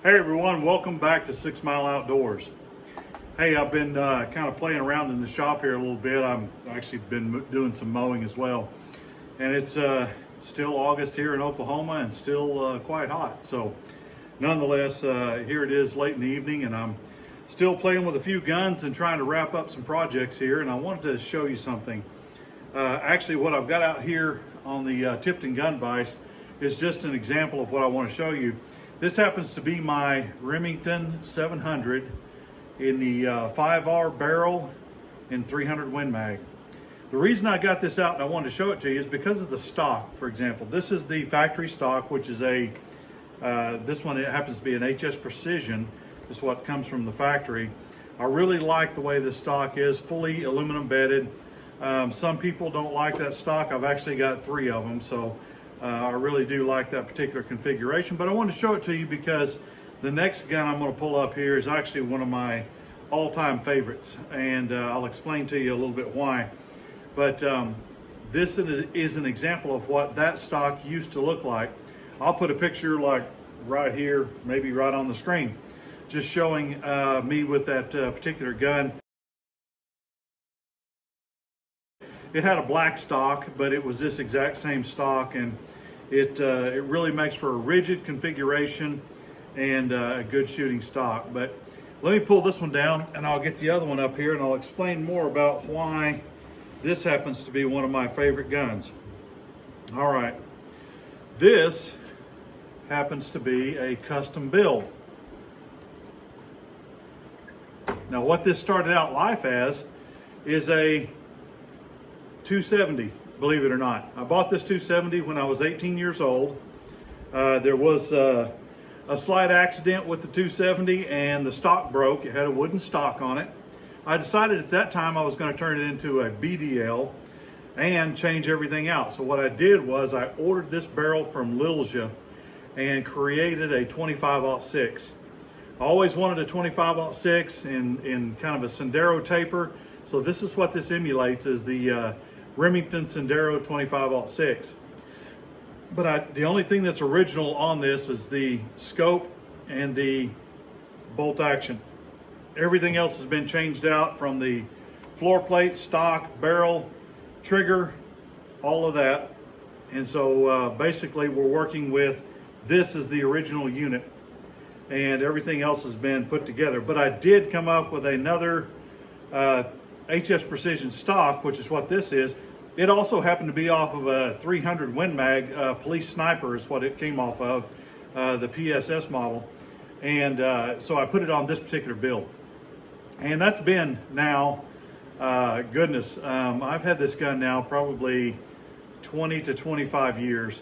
Hey everyone, welcome back to 6 Mile Outdoors. Hey, I've been kind of playing around in the shop here a little bit. I've actually been doing some mowing as well. And it's still August here in Oklahoma and still quite hot. So nonetheless, here it is late in the evening and I'm still playing with a few guns and trying to wrap up some projects here. And I wanted to show you something. Actually, what I've got out here on the Tipton gun vise is just an example of what I want to show you. This happens to be my Remington 700 in the 5R barrel and 300 Win Mag. The reason I got this out and I wanted to show it to you is because of the stock. For example, this is the factory stock, which is this one, it happens to be an HS Precision. This is what comes from the factory. I really like the way this stock is, fully aluminum bedded. Some people don't like that stock. I've actually got 3 of them, so I really do like that particular configuration, but I wanted to show it to you because the next gun I'm going to pull up here is actually one of my all-time favorites, and I'll explain to you a little bit why. But this is an example of what that stock used to look like. I'll put a picture like right here, maybe right on the screen, just showing me with that particular gun. It had a black stock, but it was this exact same stock, and it really makes for a rigid configuration and a good shooting stock. But let me pull this one down and I'll get the other one up here and I'll explain more about why this happens to be one of my favorite guns. All right, this happens to be a custom build. Now what this started out life as is a 270, believe it or not. I bought this 270 when I was 18 years old. There was a slight accident with the 270 and the stock broke. It had a wooden stock on it. I decided at that time I was going to turn it into a BDL and change everything out. So what I did was I ordered this barrel from Lilja and created a 25-06. I always wanted a 25-06 in kind of a Sendero taper. So this is what this emulates, is the Remington Sendero 25-06. But the only thing that's original on this is the scope and the bolt action. Everything else has been changed out, from the floor plate, stock, barrel, trigger, all of that. And so basically we're working with this as the original unit, and everything else has been put together. But I did come up with another HS Precision stock, which is what this is. It also happened to be off of a 300 Win Mag, Police Sniper is what it came off of, the PSS model. And so I put it on this particular build. And that's been now, goodness, I've had this gun now probably 20 to 25 years,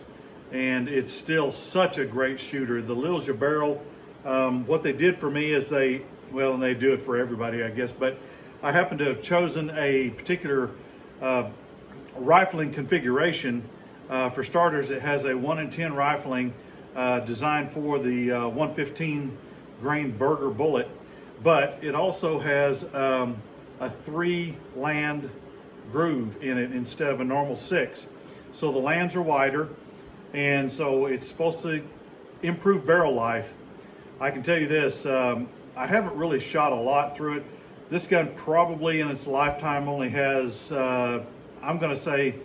and it's still such a great shooter. The Lilja barrel, what they did for me is and they do it for everybody, I guess, but I happen to have chosen a particular rifling configuration. For starters, it has a 1 in 10 rifling designed for the 115 grain Berger bullet, but it also has a 3 land groove in it instead of a normal 6. So the lands are wider, and so it's supposed to improve barrel life. I can tell you this, I haven't really shot a lot through it. This gun probably in its lifetime only has, I'm going to say,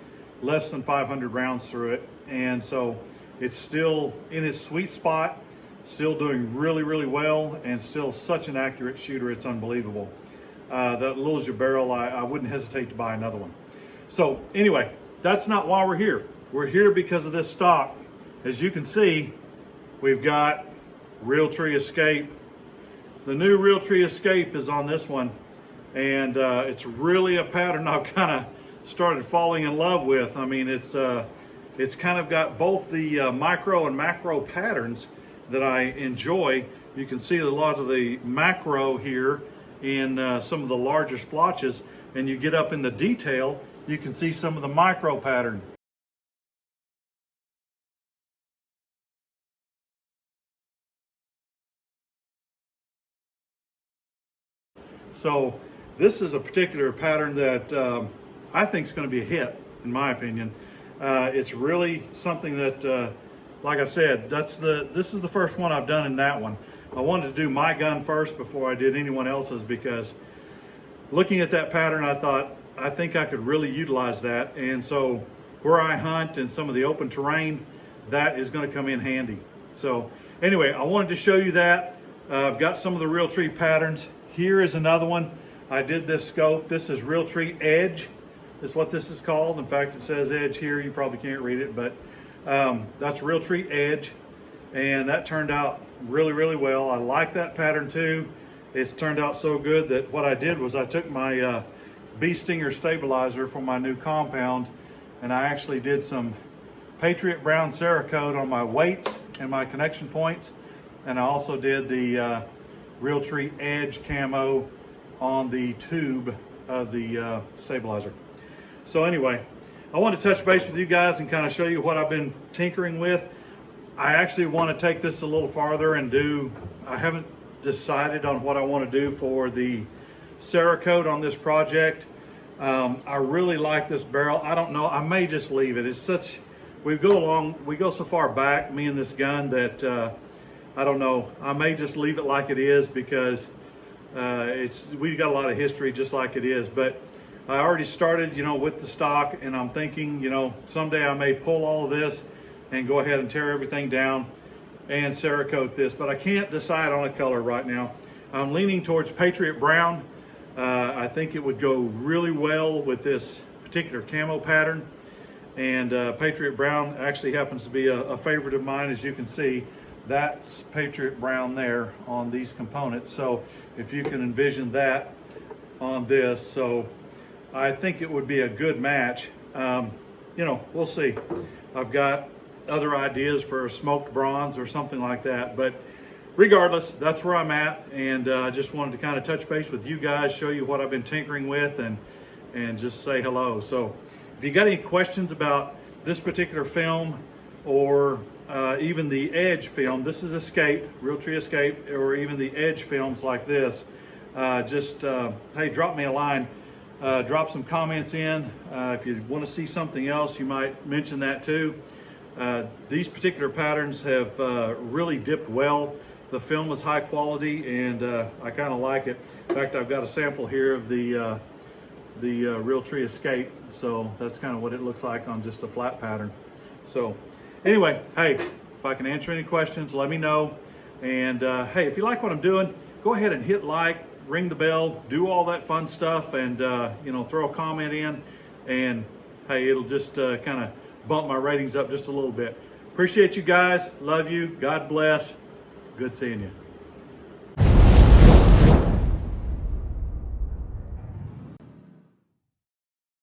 less than 500 rounds through it. And so it's still in its sweet spot, still doing really, really well, and still such an accurate shooter. It's unbelievable. That Lilja barrel, I wouldn't hesitate to buy another one. So anyway, that's not why we're here. We're here because of this stock. As you can see, we've got Realtree Escape. The new Realtree Escape is on this one, and it's really a pattern I've kind of started falling in love with. I mean, it's kind of got both the micro and macro patterns that I enjoy. You can see a lot of the macro here in some of the larger splotches, and you get up in the detail, you can see some of the micro pattern. So this is a particular pattern that I think is going to be a hit, in my opinion. It's really something that like I said, this is the first one I've done in that one. I wanted to do my gun first before I did anyone else's, because looking at that pattern, I thought, I think I could really utilize that. And so where I hunt and some of the open terrain, that is going to come in handy. So anyway, I wanted to show you that. I've got some of the Realtree patterns. Here is another one. I did this scope. This is Realtree Edge. Is what this is called. In fact, it says Edge here. You probably can't read it, but that's Realtree Edge. And that turned out really, really well. I like that pattern too. It's turned out so good that what I did was I took my bee stinger stabilizer for my new compound, and I actually did some Patriot Brown Cerakote on my weights and my connection points. And I also did the Realtree Edge camo on the tube of the stabilizer. So anyway, I want to touch base with you guys and kind of show you what I've been tinkering with. I actually want to take this a little farther and I haven't decided on what I want to do for the Cerakote on this project. I really like this barrel. I don't know, I may just leave it. It's such, we go so far back, me and this gun, that I don't know. I may just leave it like it is, because we've got a lot of history just like it is. But I already started, with the stock, and I'm thinking, someday I may pull all of this and go ahead and tear everything down and Cerakote this. But I can't decide on a color right now. I'm leaning towards Patriot Brown. I think it would go really well with this particular camo pattern. And Patriot Brown actually happens to be a favorite of mine, as you can see. That's Patriot Brown there on these components. So if you can envision that on this, so I think it would be a good match. We'll see. I've got other ideas for a smoked bronze or something like that, but regardless, that's where I'm at. And I just wanted to kind of touch base with you guys, show you what I've been tinkering with, and just say hello. So if you got any questions about this particular film, or even the Edge film, this is Escape, Realtree Escape, or even the Edge films like this, hey, drop me a line. Drop some comments in. If you want to see something else, you might mention that too. These particular patterns have really dipped well. The film was high quality, and I kind of like it. In fact, I've got a sample here of the Realtree Escape, so that's kind of what it looks like on just a flat pattern. So anyway, hey, if I can answer any questions, let me know. And hey, if you like what I'm doing, go ahead and hit like, ring the bell, do all that fun stuff, and throw a comment in, and hey, it'll just kind of bump my ratings up just a little bit. Appreciate you guys. Love you. God bless. Good seeing you.